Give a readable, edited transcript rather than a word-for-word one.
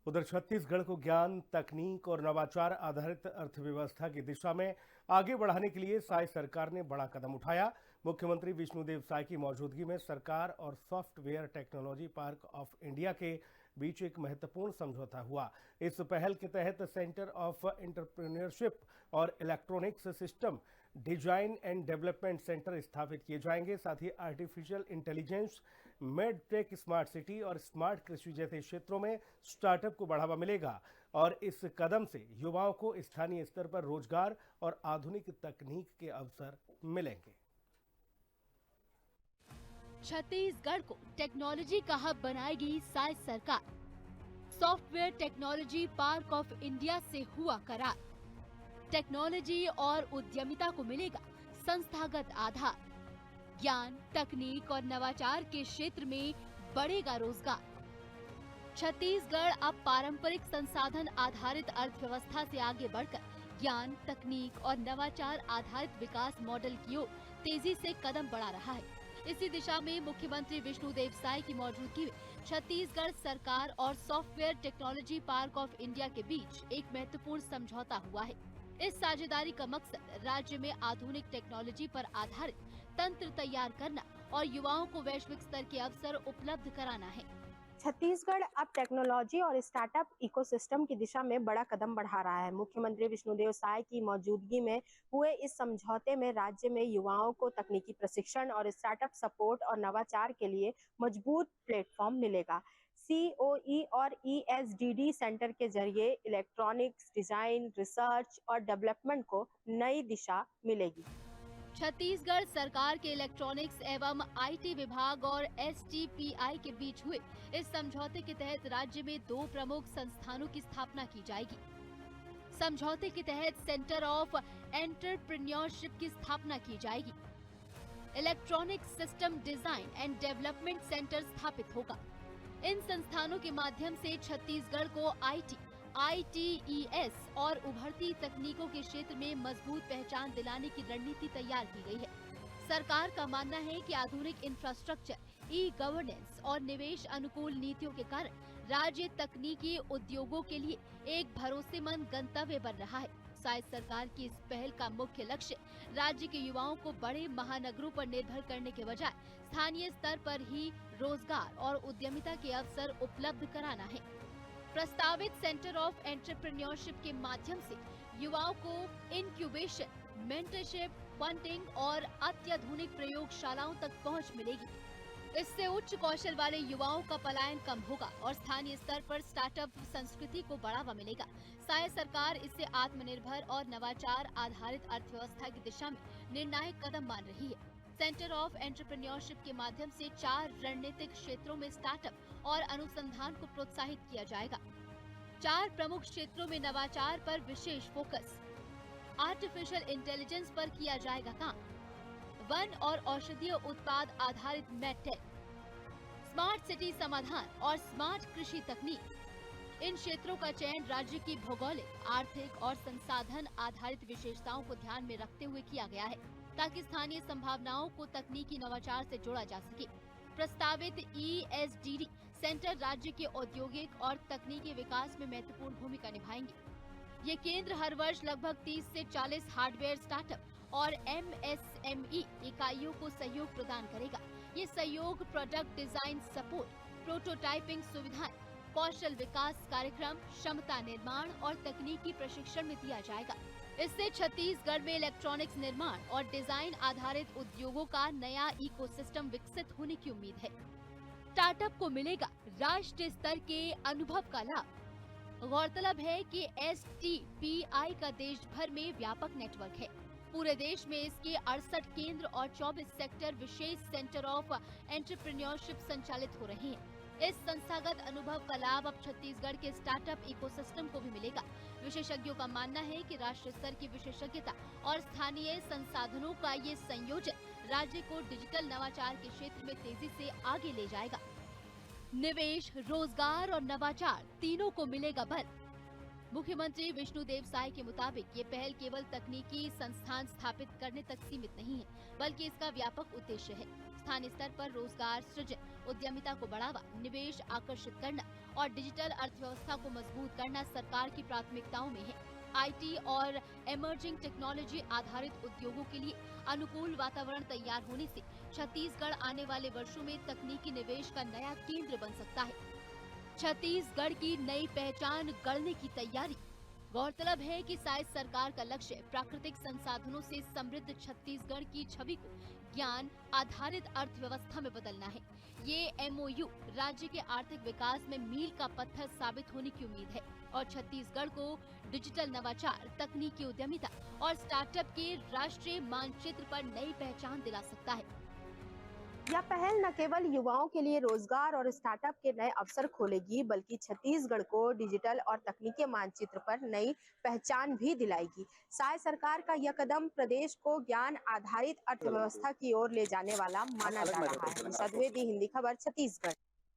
उधर छत्तीसगढ़ को ज्ञान, तकनीक और नवाचार आधारित अर्थव्यवस्था की दिशा में आगे बढ़ाने के लिए साय सरकार ने बड़ा कदम उठाया। मुख्यमंत्री विष्णुदेव साय की मौजूदगी में सरकार और software technology park of India के बीच एक महत्वपूर्ण समझौता हुआ। इस पहल के तहत सेंटर ऑफ एंटरप्रेन्योरशिप और electronics system design and development centre स्थापित किए जाएंगे। साथ ही artificial intelligence, med tech, smart city और स्मार्ट कृषि जैसे क्षेत्रों में स्टार्टअप को बढ़ावा मिलेगा और इस कदम से युवाओं को स्थानीय स्तर पर रोजगार और आधुनिक तकनीक के अवसर मिलेंगे। छत्तीसगढ़ को टेक्नोलॉजी का हब बनाएगी साय सरकार। Software technology park of India से हुआ करार। टेक्नोलॉजी और उद्यमिता को मिलेगा संस्थागत आधार। ज्ञान, तकनीक और नवाचार के क्षेत्र में बढ़ेगा रोजगार। छत्तीसगढ़ अब पारंपरिक संसाधन आधारित अर्थव्यवस्था से आगे बढ़कर ज्ञान, तकनीक और नवाचार आधारित विकास मॉडल की ओर तेजी से कदम बढ़ा रहा है। इसी दिशा में मुख्यमंत्री विष्णुदेव साय की मौजूदगी में छत्तीसगढ़ सरकार और software technology park of India के बीच एक महत्वपूर्ण समझौता हुआ है। इस साझेदारी का मकसद राज्य में आधुनिक टेक्नोलॉजी पर आधारित तंत्र तैयार करना और युवाओं को वैश्विक स्तर के अवसर उपलब्ध कराना है। छत्तीसगढ़ अब टेक्नोलॉजी और स्टार्टअप इकोसिस्टम की दिशा में बड़ा कदम बढ़ा रहा है। मुख्यमंत्री विष्णुदेव साय की मौजूदगी में हुए इस समझौते में राज्य में युवाओं को तकनीकी प्रशिक्षण और स्टार्टअप सपोर्ट और नवाचार के लिए मजबूत प्लेटफॉर्म मिलेगा। COE और ESDD सेंटर के जरिए इलेक्ट्रॉनिक्स, डिजाइन, रिसर्च और डेवलपमेंट को नई दिशा मिलेगी। छत्तीसगढ़ सरकार के इलेक्ट्रॉनिक्स एवं IT विभाग और STPI के बीच हुए इस समझौते के तहत राज्य में 2 प्रमुख संस्थानों की स्थापना की जाएगी। समझौते के तहत सेंटर ऑफ एंटरप्रेन्योरशिप की स्थापना की जाएगी। Electronic system design and development centre स्थापित होगा। इन संस्थानों के माध्यम से छत्तीसगढ़ को IT, ITES और उभरती तकनीकों के क्षेत्र में मजबूत पहचान दिलाने की रणनीति तैयार की गई है। सरकार का मानना है कि आधुनिक इंफ्रास्ट्रक्चर, ई-गवर्नेंस और निवेश अनुकूल नीतियों के कारण राज्य तकनीकी उद्योगों के लिए एक भरोसेमंद गंतव्य बन रहा है। साय सरकार की इस पहल का मुख्य लक्ष्य राज्य के युवाओं को बड़े महानगरों पर निर्भर करने के बजाय स्थानीय स्तर पर ही रोजगार और उद्यमिता के अवसर उपलब्ध कराना है। प्रस्तावित सेंटर ऑफ एंटरप्रेन्योरशिप के माध्यम से युवाओं को इनक्यूबेशन, मेंटरशिप, फंडिंग और अत्याधुनिक प्रयोगशालाओं तक पहुंच मिलेगी। इससे उच्च कौशल वाले युवाओं का पलायन कम होगा और स्थानीय स्तर पर स्टार्टअप संस्कृति को बढ़ावा मिलेगा। साय सरकार इसे आत्मनिर्भर और नवाचार आधारित अर्थव्यवस्था की दिशा में निर्णायक कदम मान रही है। सेंटर ऑफ एंटरप्रेन्योरशिप के माध्यम से 4 रणनीतिक क्षेत्रों में स्टार्टअप और अनुसंधान को प्रोत्साहित किया जाएगा। 4 प्रमुख क्षेत्रों में नवाचार पर विशेष फोकस, आर्टिफिशियल इंटेलिजेंस पर किया जाएगा काम, वन और औषधीय उत्पाद आधारित मेडटेक, स्मार्ट सिटी समाधान और स्मार्ट कृषि तकनीक। इन क्षेत्रों का चयन राज्य की भौगोलिक, आर्थिक और संसाधन आधारित विशेषताओं को ध्यान में रखते हुए किया गया है ताकि स्थानीय संभावनाओं को तकनीकी नवाचार से जोड़ा जा सके। प्रस्तावित ESDD सेंटर राज्य के औद्योगिक और तकनीकी विकास में महत्वपूर्ण भूमिका निभाएंगे। ये केंद्र हर वर्ष लगभग 30 से 40 हार्डवेयर स्टार्टअप और MSME इकाइयों को सहयोग प्रदान करेगा। ये सहयोग प्रोडक्ट डिजाइन सपोर्ट, प्रोटोटाइपिंग सुविधाएं, कौशल विकास कार्यक्रम, क्षमता निर्माण और तकनीकी प्रशिक्षण में दिया जाएगा। इससे छत्तीसगढ़ में इलेक्ट्रॉनिक्स निर्माण और डिजाइन आधारित उद्योगों का नया इकोसिस्टम विकसित होने की उम्मीद है। स्टार्टअप को मिलेगा राष्ट्रीय स्तर के अनुभव का लाभ। गौरतलब है कि STPI का देश भर में व्यापक नेटवर्क है। पूरे देश में इसके 68 केंद्र और 24 सेक्टर विशेष सेंटर ऑफ एंटरप्रेन्योरशिप संचालित हो रहे हैं। इस संस्थागत अनुभव का लाभ अब छत्तीसगढ़ के स्टार्टअप इकोसिस्टम को भी मिलेगा। विशेषज्ञों का मानना है कि राष्ट्रीय स्तर की विशेषज्ञता और स्थानीय संसाधनों का ये संयोजन राज्य को डिजिटल नवाचार के क्षेत्र में तेजी से आगे ले जाएगा। निवेश, रोजगार और नवाचार तीनों को मिलेगा बल। मुख्यमंत्री विष्णुदेव साय के मुताबिक ये पहल केवल तकनीकी संस्थान स्थापित करने तक सीमित नहीं है, बल्कि इसका व्यापक उद्देश्य है स्थानीय स्तर पर रोजगार सृजन, उद्यमिता को बढ़ावा, निवेश आकर्षित करना और डिजिटल अर्थव्यवस्था को मजबूत करना सरकार की प्राथमिकताओं में है। आईटी और इमर्जिंग टेक्नोलॉजी आधारित उद्योगों के लिए अनुकूल वातावरण तैयार होने से छत्तीसगढ़ आने वाले वर्षों में तकनीकी निवेश का नया केंद्र बन सकता है। छत्तीसगढ़ की नई पहचान गढ़ने की तैयारी। गौरतलब है कि साइज सरकार का लक्ष्य प्राकृतिक संसाधनों से समृद्ध छत्तीसगढ़ की छवि को ज्ञान आधारित अर्थव्यवस्था में बदलना है। ये एमओयू राज्य के आर्थिक विकास में मील का पत्थर साबित होने की उम्मीद है और छत्तीसगढ़ को डिजिटल नवाचार, तकनीकी उद्यमिता और स्टार्टअप के राष्ट्रीय मानचित्र पर नई पहचान दिला सकता है। यह पहल न केवल युवाओं के लिए रोजगार और स्टार्टअप के नए अवसर खोलेगी, बल्कि छत्तीसगढ़ को डिजिटल और तकनीकी मानचित्र पर नई पहचान भी दिलाएगी। साय सरकार का यह कदम प्रदेश को ज्ञान आधारित अर्थव्यवस्था की ओर ले जाने वाला माना जा रहा है। सद्वेदी, हिंदी खबर, छत्तीसगढ़।